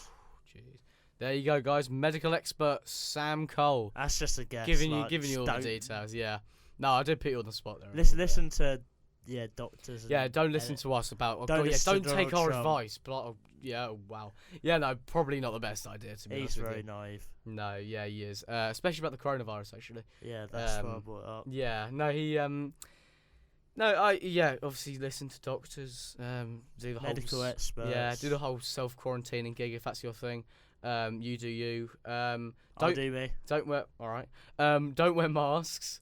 Jeez. There you go, guys. Medical expert Sam Cole That's just a guess. giving like, you all the don't- details. Yeah. No, I did put you on the spot there. a Listen, little bit. listen to doctors. And Yeah, don't listen edit. to us about. Oh Don't God, yeah, listen to don't take Donald our Trump. advice. But yeah, wow. Yeah, no, probably not the best idea to be He's honest with very you. naive. No, yeah, he is. Especially about the coronavirus, actually. Yeah, that's why I Um, brought it up. Yeah, no, he obviously listen to doctors. Do the Medical whole experts. Yeah, do the whole self-quarantining gig if that's your thing. You do you. I'll Don't do me. don't wear. All right. Don't wear masks.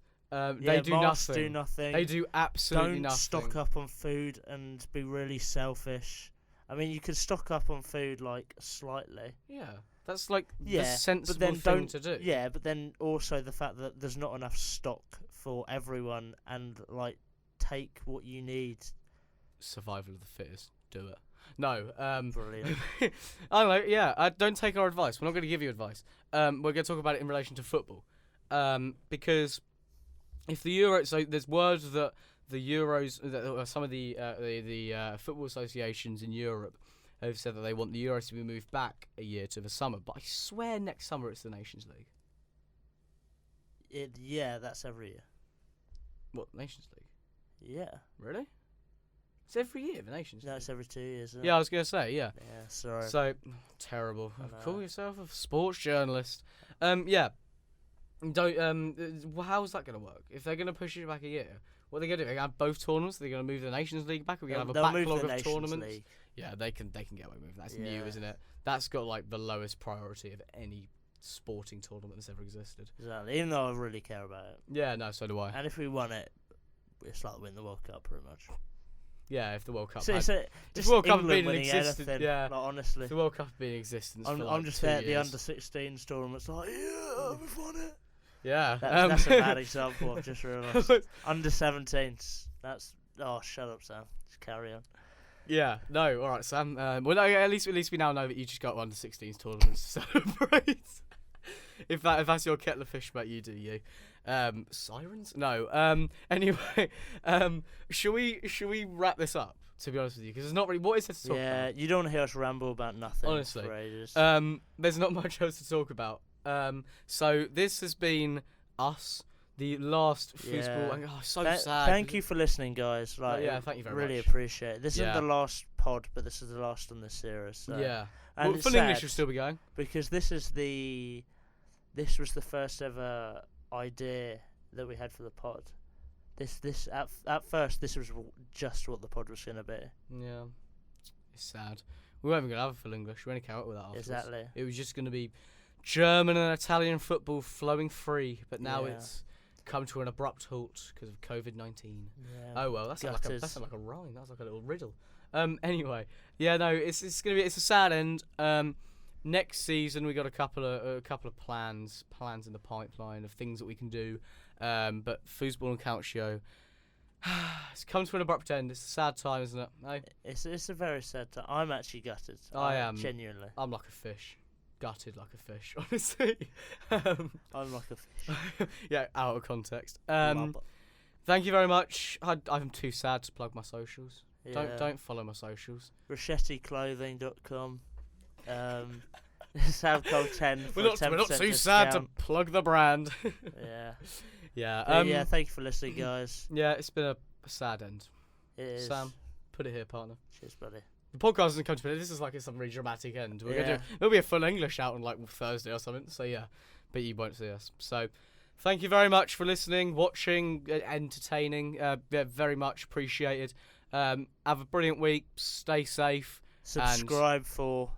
They do masks nothing. do nothing. They do absolutely Don't nothing. stock up on food and be really selfish. I mean, you could stock up on food like slightly. Yeah, that's like the Yeah, sensible but then thing to do. Yeah, but then also the fact that there's not enough stock for everyone, and like take what you need. Survival of the fittest. Do it. No. Brilliant. I don't know. Yeah, don't take our advice. We're not going to give you advice. We're going to talk about it in relation to football. Because if the Euro, so there's words that the Euros, some of the football associations in Europe have said that they want the Euros to be moved back a year to the summer. But I swear next summer it's the Nations League. Yeah, that's every year. What, Nations League? Yeah. Really? It's every year the Nations League. No, it's every 2 years. Isn't Yeah, I it? was going to say, yeah. Yeah, sorry. So, terrible. I know. Call yourself a sports journalist. Yeah. Don't. How's that going to work? If they're going to push it back a year, what are they going to do? They're going to have both tournaments? They're going to move the Nations League back? Are we going to have a They'll move backlog the of Nations tournaments? League. Yeah, they can get away with it. That's new, Yeah. isn't it? That's got like the lowest priority of any sporting tournament that's ever existed. Exactly. Even though I really care about it. Yeah, no, so do I. And if we won it, it's like winning the World Cup, pretty much. Yeah, if the World Cup So, had, just the World Cup had England been in winning existence, anything, yeah. like, honestly. if the World Cup had been in existence for like I'm just 2 there at the years. under-16s tournaments, like, yeah, we've won it. Yeah. That's a bad example, I've just realised. Under-17s, that's... Oh, shut up, Sam. Just carry on. Yeah, no, all right, Sam. Well, no, at least we now know that you just got under 16s tournaments to celebrate. if that's your kettle of fish, mate, you do you. Sirens? No. Anyway, should we wrap this up? To be honest with you, because there's not really what is there to talk Yeah, about. you don't want to hear us ramble about nothing. Honestly. For ages. There's not much else to talk about. So this has been us. The last football. Yeah. Oh, so sad. Thank you for listening, guys. Like, yeah, thank you very really much. appreciate it. This Yeah. isn't the last pod, but this is the last on this series. So. Yeah. And Well, it's full English sad will still be going. because this was the first ever idea that we had for the pod. This at first this was just what the pod was gonna be. Yeah. It's sad. We weren't even going to have a full English. We only came up with that afterwards. Exactly. It was just going to be German and Italian football flowing free, but now Yeah. it's come to an abrupt halt because of COVID-19. Yeah. Oh well, that's like Gutters. a rhyme. That's like a little riddle. Anyway, yeah, no, it's a sad end. Next season we got a couple of plans in the pipeline of things that we can do. But Fussball Calcio, it's come to an abrupt end. It's a sad time, isn't it? No? It's a very sad time. I'm actually gutted. I am. Genuinely. I'm like a fish. Gutted like a fish, honestly. I'm like a fish. Yeah, out of context. Love it. Thank you very much. I'm too sad to plug my socials. Yeah. Don't follow my socials. RochettiClothing.com. Soundcode 10 for We're not 10% too sad to discount. plug the brand. Yeah. Yeah. But yeah, thank you for listening, guys. Yeah, it's been a sad end. It is. Sam, put it here, partner. Cheers, buddy. The podcast doesn't come to an end. This is like some really dramatic end. Yeah. There'll be a full English out on like Thursday or something. So yeah, but you won't see us. So thank you very much for listening, watching, entertaining. Very much appreciated. Have a brilliant week. Stay safe. Subscribe for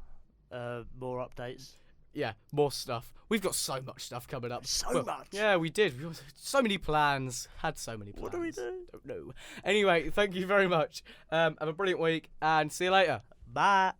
more updates. Yeah, more stuff. We've got so much stuff coming up. So much. Yeah, we did. We got so many plans. Had so many plans. What do we do? Don't know. Anyway, thank you very much. Have a brilliant week and see you later. Bye.